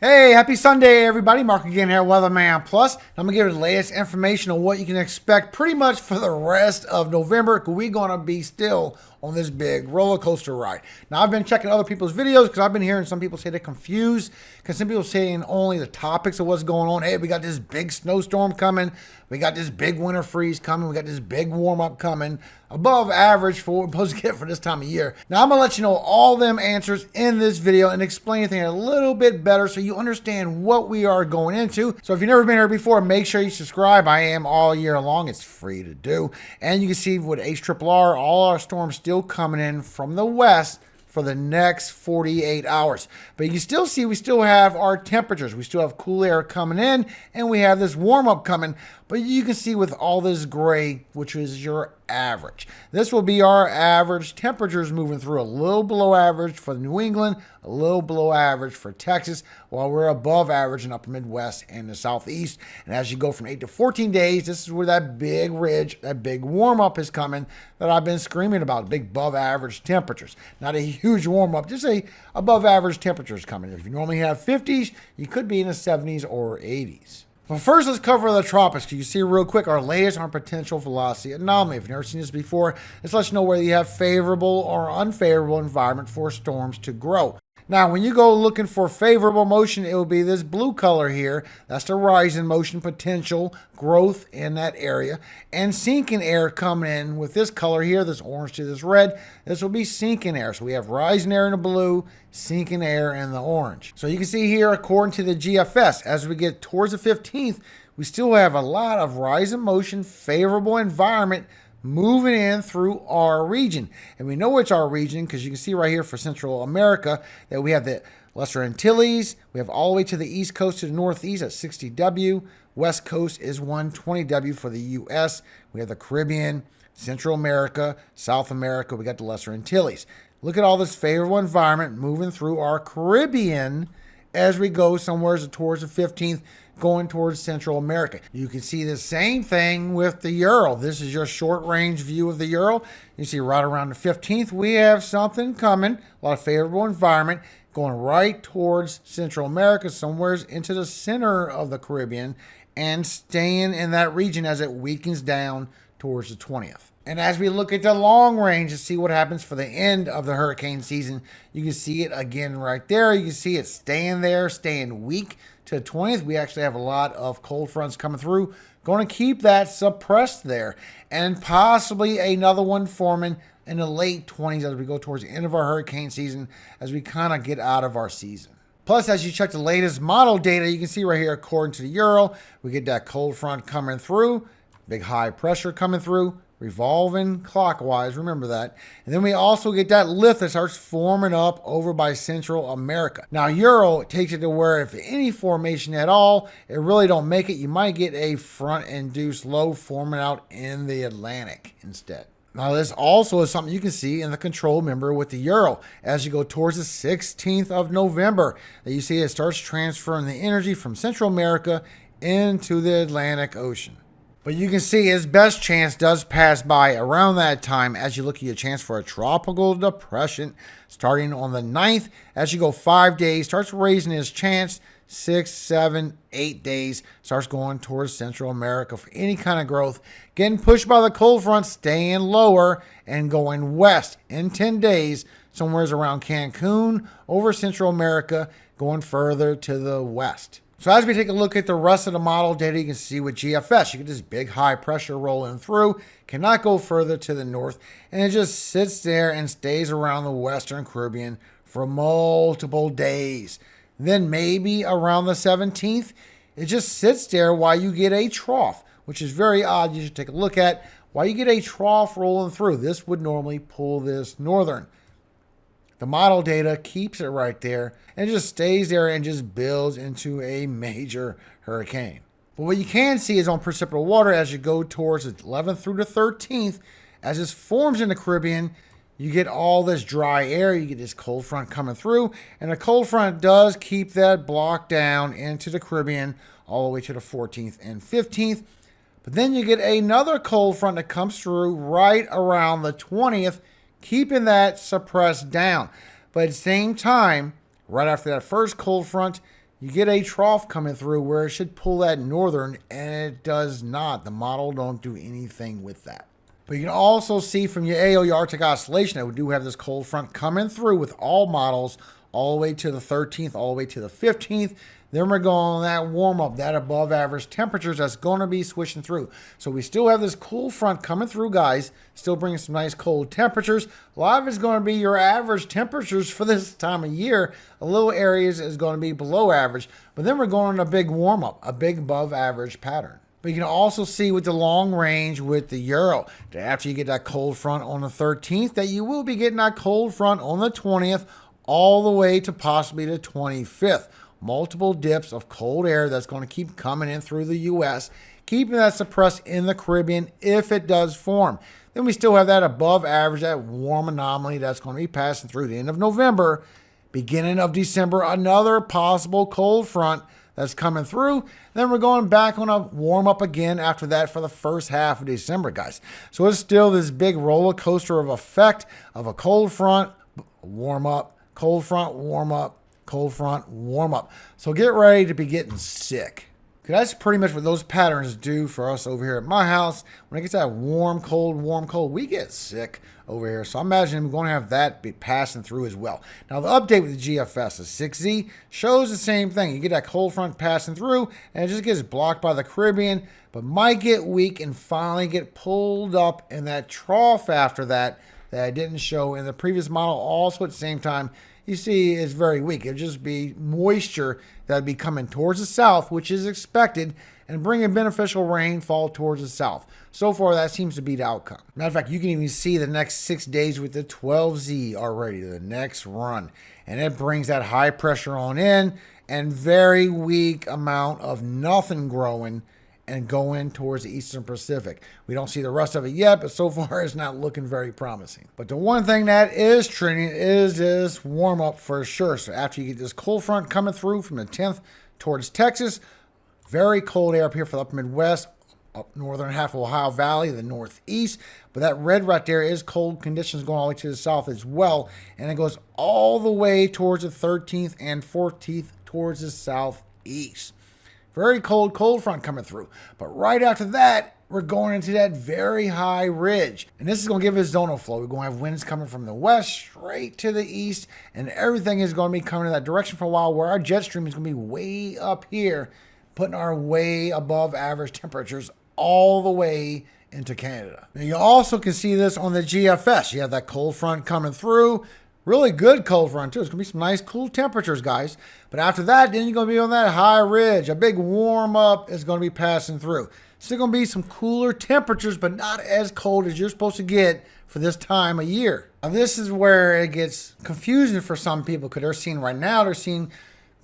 Hey, happy Sunday, everybody. Mark again here, Weatherman Plus. I'm going to give you the latest information on what you can expect pretty much for the rest of November. We're going to be still on this big roller coaster ride. Now, I've been checking other people's videos because I've been hearing some people say they're confused because some people are saying only the topics of what's going on. Hey, we got this big snowstorm coming. We got this big winter freeze coming. We got this big warm up coming. Above average for what we're supposed to get for this time of year. Now, I'm going to let you know all them answers in this video and explain things a little bit better so you understand what we are going into. So if you've never been here before, make sure you subscribe. I am all year long. It's free to do. And you can see with HRRR, all our storms still coming in from the west for the next 48 hours. But you can still see we still have our temperatures. We still have cool air coming in and we have this warm up coming. But you can see with all this gray, which is your average. This will be our average temperatures moving through, a little below average for New England, a little below average for Texas, while we're above average in upper Midwest and the Southeast. And as you go from 8 to 14 days, this is where that big ridge, that big warm up is coming that I've been screaming about, big above average temperatures. Not a huge warm up, just a above average temperatures coming. If you normally have 50s, you could be in the 70s or 80s. Well, first, let's cover the tropics. You see real quick our latest on potential velocity anomaly. If you've never seen this before, this lets you know whether you have favorable or unfavorable environment for storms to grow. Now, when you go looking for favorable motion, it will be this blue color here. That's the rising motion potential growth in that area. And sinking air coming in with this color here, this orange to this red. This will be sinking air. So we have rising air in the blue, sinking air in the orange. So you can see here, according to the GFS, as we get towards the 15th, we still have a lot of rising motion, favorable environment moving in through our region. And we know it's our region because you can see right here for Central America that we have the Lesser Antilles. We have all the way to the East Coast to the Northeast at 60W. West Coast is 120W for the U.S. We have the Caribbean, Central America, South America. We got the Lesser Antilles. Look at all this favorable environment moving through our Caribbean as we go somewhere towards the 15th, going towards Central America. You can see the same thing with the Euro. This is your short range view of the Euro. You see right around the 15th, we have something coming, a lot of favorable environment going right towards Central America, somewhere into the center of the Caribbean and staying in that region as it weakens down towards the 20th. And as we look at the long range to see what happens for the end of the hurricane season, you can see it again right there. You can see it staying there, staying weak to the 20th. We actually have a lot of cold fronts coming through, going to keep that suppressed there, and possibly another one forming in the late 20s as we go towards the end of our hurricane season, as we kind of get out of our season. Plus, as you check the latest model data, you can see right here, according to the Euro, we get that cold front coming through, big high pressure coming through, revolving clockwise, remember that. And then we also get that lift that starts forming up over by Central America. Now, Euro takes it to where if any formation at all, it really don't make it. You might get a front-induced low forming out in the Atlantic instead. Now, this also is something you can see in the control member with the Euro. As you go towards the 16th of November, that you see it starts transferring the energy from Central America into the Atlantic Ocean. But you can see his best chance does pass by around that time as you look at your chance for a tropical depression starting on the 9th. As you go 5 days, starts raising his chance. 6, 7, 8 days, starts going towards Central America for any kind of growth. Getting pushed by the cold front, staying lower and going west in 10 days, somewhere around Cancun, over Central America, going further to the west. So as we take a look at the rest of the model data, you can see with GFS, you get this big high pressure rolling through, cannot go further to the north, and it just sits there and stays around the Western Caribbean for multiple days. Then maybe around the 17th, it just sits there while you get a trough, which is very odd. You should take a look at while you get a trough rolling through. This would normally pull this northern. The model data keeps it right there and it just stays there and just builds into a major hurricane. But what you can see is on precipitable water as you go towards the 11th through the 13th, as this forms in the Caribbean, you get all this dry air, you get this cold front coming through, and the cold front does keep that block down into the Caribbean all the way to the 14th and 15th. But then you get another cold front that comes through right around the 20th, keeping that suppressed down. But at the same time, right after that first cold front, you get a trough coming through where it should pull that northern, and it does not. The model don't do anything with that. But you can also see from your AO, your Arctic oscillation, that we do have this cold front coming through with all models all the way to the 13th, all the way to the 15th. Then we're going on that warm up, that above average temperatures that's going to be swishing through. So we still have this cool front coming through, guys, still bringing some nice cold temperatures. A lot of it's going to be your average temperatures for this time of year. A little areas is going to be below average, but then we're going on a big warm up, a big above average pattern. But you can also see with the long range with the Euro, that after you get that cold front on the 13th, that you will be getting that cold front on the 20th, all the way to possibly the 25th. Multiple dips of cold air that's going to keep coming in through the U.S., keeping that suppressed in the Caribbean if it does form. Then we still have that above average, that warm anomaly that's going to be passing through the end of November, beginning of December, another possible cold front that's coming through. Then we're going back on a warm up again after that for the first half of December, guys. So it's still this big roller coaster of effect of a cold front, warm up, cold front, warm up, cold front, warm up. So get ready to be getting sick. That's pretty much what those patterns do for us over here at my house. When it gets that warm, cold, we get sick over here. So I imagine we're going to have that be passing through as well. Now the update with the GFS, the 6Z, shows the same thing. You get that cold front passing through and it just gets blocked by the Caribbean, but might get weak and finally get pulled up in that trough after that I didn't show in the previous model. Also at the same time, you see it's very weak. It'll just be moisture that would be coming towards the south, which is expected, and bringing beneficial rainfall towards the south. So far, that seems to be the outcome. Matter of fact, you can even see the next 6 days with the 12Z already, the next run. And it brings that high pressure on in and very weak amount of nothing growing and going towards the Eastern Pacific. We don't see the rest of it yet, but so far it's not looking very promising. But the one thing that is trending is this warm up for sure. So after you get this cold front coming through from the 10th towards Texas, very cold air up here for the upper Midwest, up northern half of Ohio Valley, the Northeast. But that red right there is cold conditions going all the way to the south as well. And it goes all the way towards the 13th and 14th towards the southeast. Very cold front coming through. But right after that, we're going into that very high ridge. And this is going to give us zonal flow. We're going to have winds coming from the west straight to the east. And everything is going to be coming in that direction for a while, where our jet stream is going to be way up here, putting our way above average temperatures all the way into Canada. Now you also can see this on the GFS. You have that cold front coming through. Really good cold front too. It's going to be some nice cool temperatures, guys. But after that, then you're going to be on that high ridge. A big warm up is going to be passing through. Still going to be some cooler temperatures, but not as cold as you're supposed to get for this time of year. Now this is where it gets confusing for some people, because they're seeing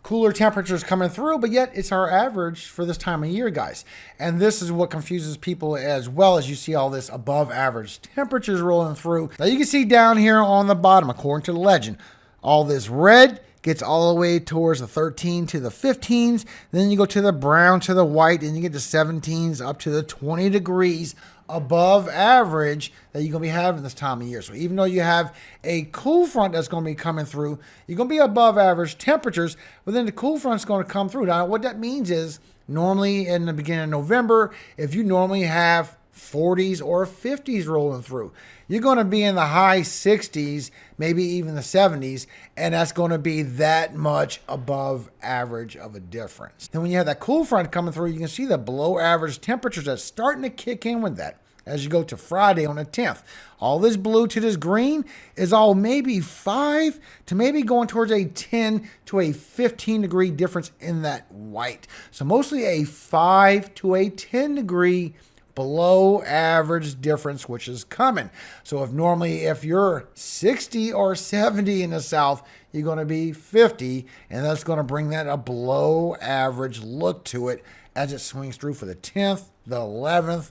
cooler temperatures coming through, but yet it's our average for this time of year, guys. And this is what confuses people as well, as you see all this above average temperatures rolling through. Now you can see down here on the bottom, according to the legend, all this red gets all the way towards the 13 to the 15s. Then you go to the brown to the white, and you get the 17s up to the 20 degrees above average that you're going to be having this time of year. So even though you have a cool front that's going to be coming through, you're going to be above average temperatures, but then the cool front's going to come through. Now, what that means is, normally in the beginning of November, if you normally have 40s or 50s rolling through, you're going to be in the high 60s, maybe even the 70s, and that's going to be that much above average of a difference. Then when you have that cool front coming through, you can see the below average temperatures that's starting to kick in with that as you go to Friday on the 10th. All this blue to this green is all maybe 5 to maybe going towards a 10 to a 15 degree difference in that white. So mostly a 5 to a 10 degree below average difference, which is coming. So if you're 60 or 70 in the south, you're going to be 50, and that's going to bring that a below average look to it as it swings through for the 10th, the 11th,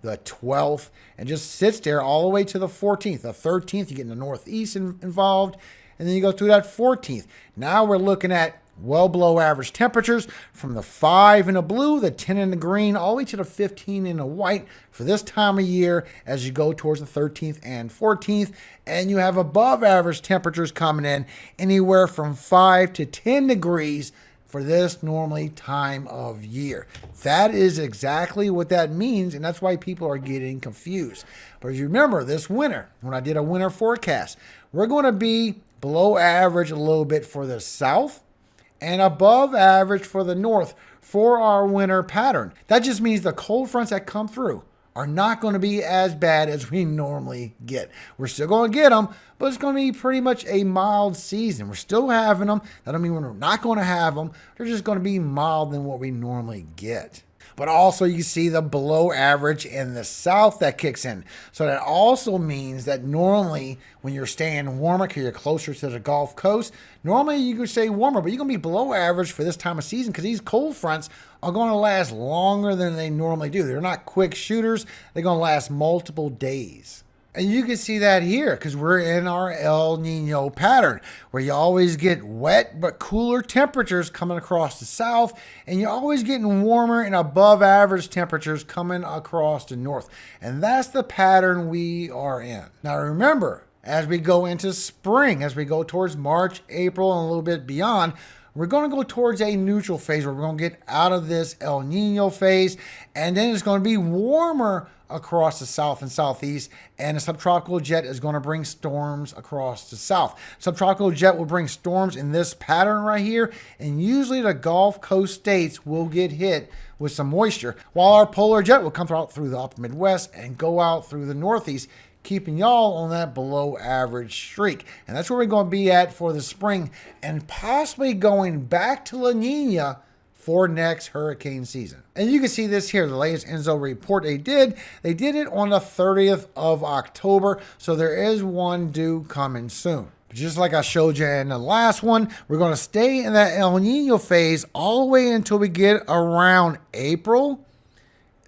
the 12th, and just sits there all the way to the 14th. The 13th, you get in the northeast involved, and then you go through that 14th. Now we're looking at well below average temperatures from the 5 in the blue, the 10 in the green, all the way to the 15 in the white for this time of year as you go towards the 13th and 14th. And you have above average temperatures coming in anywhere from 5 to 10 degrees for this normally time of year. That is exactly what that means, and that's why people are getting confused. But if you remember this winter, when I did a winter forecast, we're going to be below average a little bit for the south and above average for the north for our winter pattern. That just means the cold fronts that come through are not going to be as bad as we normally get. We're still going to get them, but it's going to be pretty much a mild season. We're still having them. That don't mean we're not going to have them. They're just going to be mild than what we normally get. But also you see the below average in the south that kicks in. So that also means that normally when you're staying warmer because you're closer to the Gulf Coast, normally you could stay warmer, but you're going to be below average for this time of season because these cold fronts are going to last longer than they normally do. They're not quick shooters. They're going to last multiple days. And you can see that here because we're in our El Nino pattern where you always get wet but cooler temperatures coming across the south, and you're always getting warmer and above average temperatures coming across the north. And that's the pattern we are in. Now remember, as we go into spring, as we go towards March, April, and a little bit beyond, we're going to go towards a neutral phase where we're going to get out of this El Nino phase, and then it's going to be warmer across the south and southeast, and a subtropical jet is going to bring storms across the south. Subtropical jet will bring storms in this pattern right here, and usually the Gulf Coast states will get hit with some moisture, while our polar jet will come through the upper Midwest and go out through the Northeast, keeping y'all on that below average streak. And that's where we're going to be at for the spring, and possibly going back to La Nina for next hurricane season. And you can see this here, the latest ENSO report they did it on the 30th of October. So there is one due coming soon. But just like I showed you in the last one, we're going to stay in that El Nino phase all the way until we get around April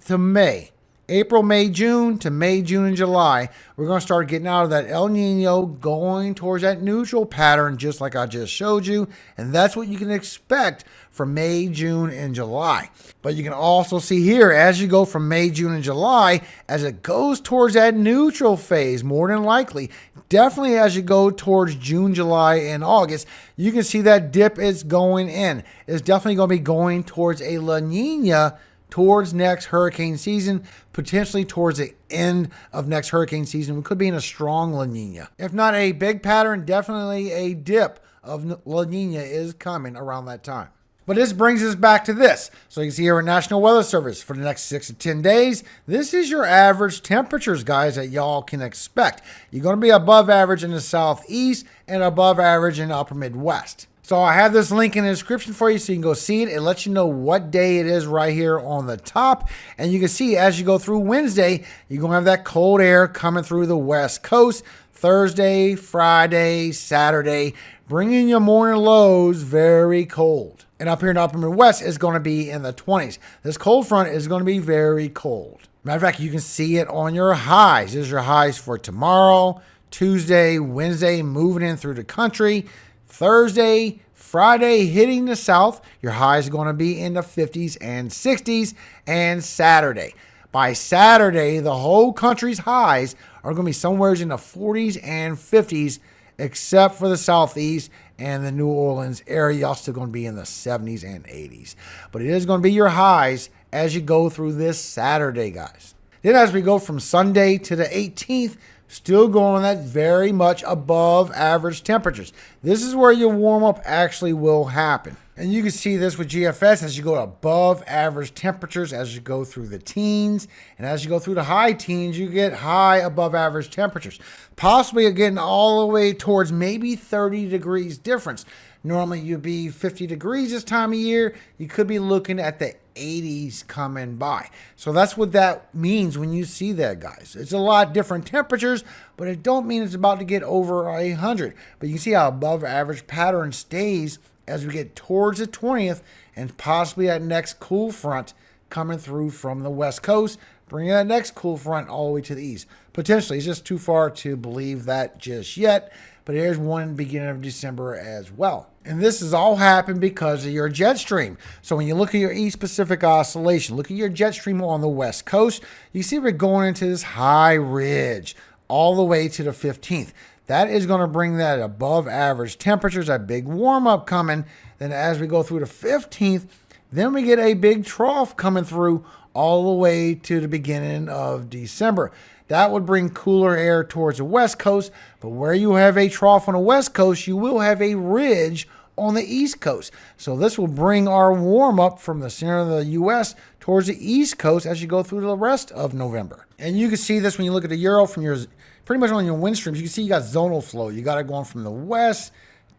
to May. April, May, June to May, June, and July, we're going to start getting out of that El Nino, going towards that neutral pattern, just like I just showed you. And that's what you can expect for May, June, and July. But you can also see here, as you go from May, June, and July, as it goes towards that neutral phase, more than likely, definitely as you go towards June, July, and August, you can see that dip is going in. It's definitely going to be going towards a La Nina towards next hurricane season, potentially towards the end of next hurricane season. We could be in a strong La Nina. If not a big pattern, definitely a dip of La Nina is coming around that time. But this brings us back to this. So you can see here at National Weather Service for the next 6 to 10 days, this is your average temperatures, guys, that y'all can expect. You're going to be above average in the southeast and above average in the upper Midwest. So I have this link in the description for you so you can go see it. It lets you know what day it is right here on the top. And you can see as you go through Wednesday, you're going to have that cold air coming through the West Coast. Thursday, Friday, Saturday, bringing your morning lows very cold. And up here in the upper Midwest, it's going to be in the 20s. This cold front is going to be very cold. Matter of fact, you can see it on your highs. This is your highs for tomorrow, Tuesday, Wednesday, moving in through the country. Thursday, Friday hitting the south, your highs are going to be in the 50s and 60s, and Saturday. By Saturday, the whole country's highs are going to be somewhere in the 40s and 50s, except for the southeast and the New Orleans area. Y'all still going to be in the 70s and 80s. But it is going to be your highs as you go through this Saturday, guys. Then as we go from Sunday to the 18th, still going at very much above average temperatures. This is where your warm up actually will happen. And you can see this with GFS as you go above average temperatures as you go through the teens. And as you go through the high teens, you get high above average temperatures. Possibly getting all the way towards maybe 30 degrees difference. Normally you'd be 50 degrees this time of year. You could be looking at the 80s coming by. So that's what that means when you see that, guys. It's a lot different temperatures, but it don't mean it's about to get over 100. But you can see how above average pattern stays as we get towards the 20th and possibly that next cool front coming through from the West Coast, bringing that next cool front all the way to the east. Potentially, it's just too far to believe that just yet, but there's one beginning of December as well. And this has all happened because of your jet stream. So when you look at your East Pacific Oscillation, look at your jet stream on the West Coast, you see we're going into this high ridge all the way to the 15th. That is going to bring that above average temperatures, that big warm up coming Then as we go through the 15th, then we get a big trough coming through all the way to the beginning of December. That would bring cooler air towards the west coast, but where you have a trough on the west coast, you will have a ridge on the east coast. So this will bring our warm up from the center of the U.S. towards the east coast as you go through the rest of November. And you can see this when you look at the Euro from your, pretty much on your wind streams. You can see you got zonal flow. You got it going from the west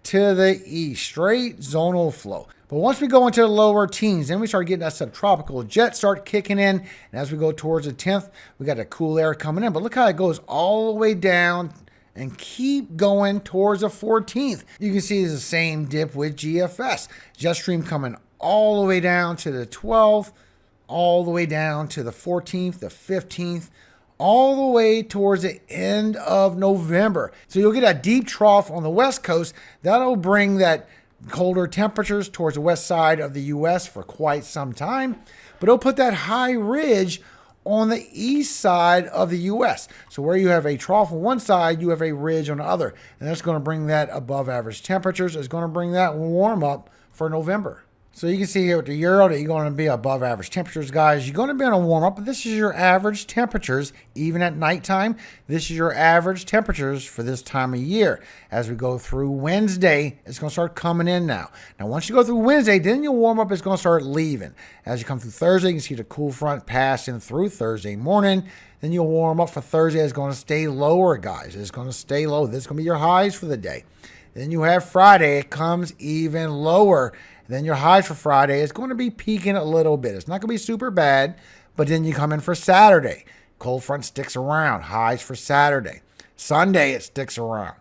to the east, straight zonal flow. But once we go into the lower teens, then we start getting that subtropical jet start kicking in. And as we go towards the 10th, we got the cool air coming in. But look how it goes all the way down and keep going towards the 14th. You can see it's the same dip with GFS. Jet stream coming all the way down to the 12th, all the way down to the 14th, the 15th, all the way towards the end of November. So you'll get a deep trough on the west coast. That'll bring that colder temperatures towards the west side of the U.S. for quite some time. But it'll put that high ridge on the east side of the U.S. So where you have a trough on one side, you have a ridge on the other. And that's going to bring that above average temperatures. It's going to bring that warm up for November. So you can see here with the Euro that you're going to be above average temperatures, guys. You're going to be on a warm up, but this is your average temperatures, even at nighttime. This is your average temperatures for this time of year. As we go through Wednesday, it's going to start coming in now. Now, once you go through Wednesday, then your warm up is going to start leaving. As you come through Thursday, you can see the cool front passing through Thursday morning. Then you'll warm up for Thursday. It's going to stay lower, guys. It's going to stay low. This is going to be your highs for the day. Then you have Friday. It comes even lower. Then your highs for Friday is going to be peaking a little bit. It's not going to be super bad, but then you come in for Saturday. Cold front sticks around. Highs for Saturday. Sunday, it sticks around.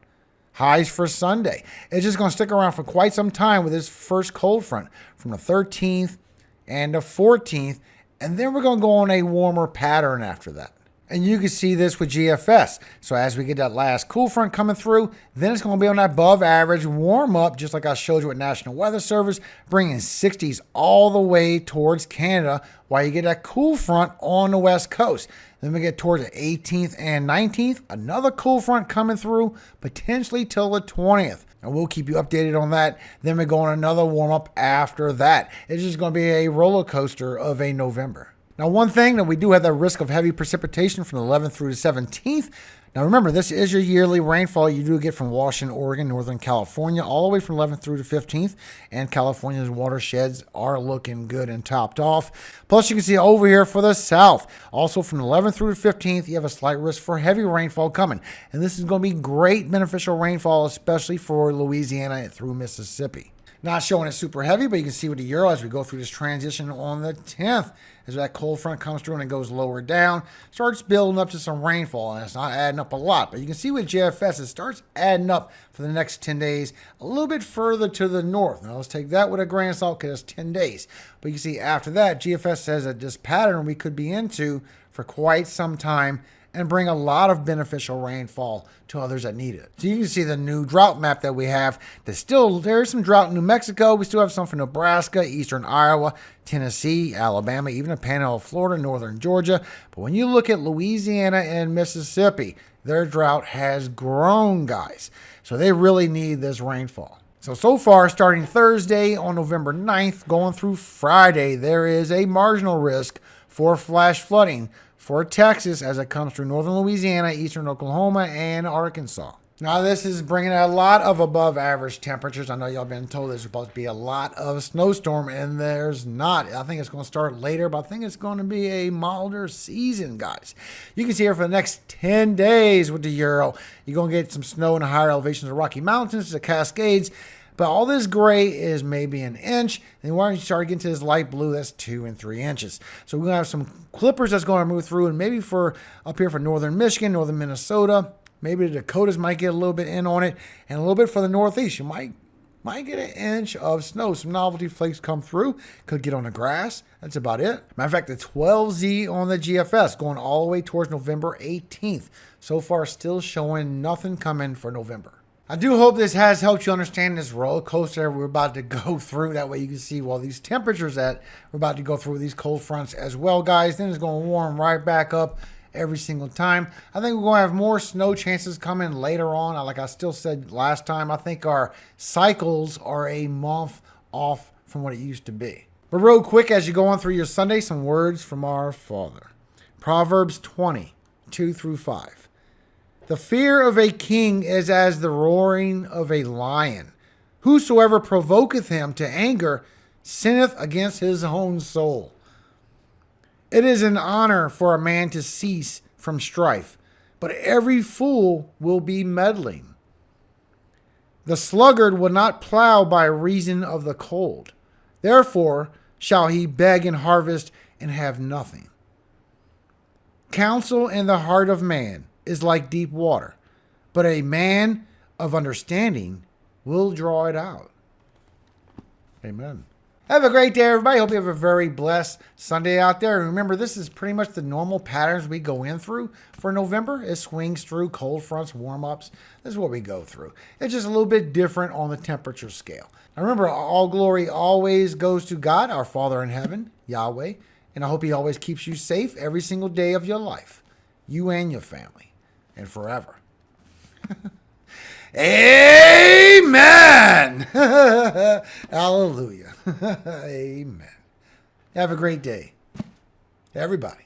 Highs for Sunday. It's just going to stick around for quite some time with this first cold front from the 13th and the 14th, and then we're going to go on a warmer pattern after that. And you can see this with GFS. So as we get that last cool front coming through, then it's going to be on that above average warm up, just like I showed you with National Weather Service, bringing 60s all the way towards Canada while you get that cool front on the west coast. Then we get towards the 18th and 19th, another cool front coming through, potentially till the 20th. And we'll keep you updated on that. Then we go on another warm up after that. It's just going to be a roller coaster of a November. Now, one thing that we do have the risk of heavy precipitation from the 11th through the 17th. Now, remember, this is your yearly rainfall you do get from Washington, Oregon, Northern California, all the way from 11th through the 15th. And California's watersheds are looking good and topped off. Plus, you can see over here for the south, also from the 11th through the 15th, you have a slight risk for heavy rainfall coming. And this is going to be great beneficial rainfall, especially for Louisiana through Mississippi. Not showing it super heavy, but you can see with the Euro as we go through this transition on the 10th. As that cold front comes through and it goes lower down, starts building up to some rainfall, and it's not adding up a lot. But you can see with GFS, it starts adding up for the next 10 days a little bit further to the north. Now, let's take that with a grain of salt because it's 10 days. But you can see after that, GFS says that this pattern we could be into for quite some time and bring a lot of beneficial rainfall to others that need it. So you can see the new drought map that we have. There's some drought in New Mexico. We still have some for Nebraska, eastern Iowa, Tennessee, Alabama, even a panhandle of Florida, northern Georgia. But when you look at Louisiana and Mississippi, their drought has grown, guys. So they really need this rainfall. So far, starting Thursday on November 9th, going through Friday, there is a marginal risk for flash flooding for Texas as it comes through northern Louisiana, eastern Oklahoma, and Arkansas. Now, this is bringing a lot of above average temperatures. I know y'all been told there's supposed to be a lot of snowstorm, and there's not. I think it's going to start later, but I think it's going to be a milder season, guys. You can see here for the next 10 days with the Euro, you're going to get some snow in the higher elevations of the Rocky Mountains, the Cascades. But all this gray is maybe an inch. And once you start getting to this light blue, that's 2 and 3 inches. So we're going to have some clippers that's going to move through. And maybe for up here for northern Michigan, northern Minnesota, maybe the Dakotas might get a little bit in on it. And a little bit for the Northeast, you might get an inch of snow. Some novelty flakes come through. Could get on the grass. That's about it. Matter of fact, the 12Z on the GFS going all the way towards November 18th. So far, still showing nothing coming for November. I do hope this has helped you understand this roller coaster we're about to go through. That way you can see well these temperatures that we're about to go through these cold fronts as well, guys. Then it's going to warm right back up every single time. I think we're going to have more snow chances coming later on. Like I still said last time, I think our cycles are a month off from what it used to be. But real quick, as you go on through your Sunday, some words from our Father. Proverbs 20, 2 through 5. The fear of a king is as the roaring of a lion. Whosoever provoketh him to anger sinneth against his own soul. It is an honor for a man to cease from strife, but every fool will be meddling. The sluggard will not plow by reason of the cold. Therefore shall he beg in harvest and have nothing. Counsel in the heart of man is like deep water, but a man of understanding will draw it out. Amen. Have a great day, everybody. Hope you have a very blessed Sunday out there. And remember, this is pretty much the normal patterns we go in through for November. It swings through cold fronts, warm-ups. This is what we go through. It's just a little bit different on the temperature scale. Now remember, all glory always goes to God, our Father in heaven, Yahweh. And I hope he always keeps you safe every single day of your life. You and your family. And forever. Amen. Hallelujah. Amen. Have a great day, everybody.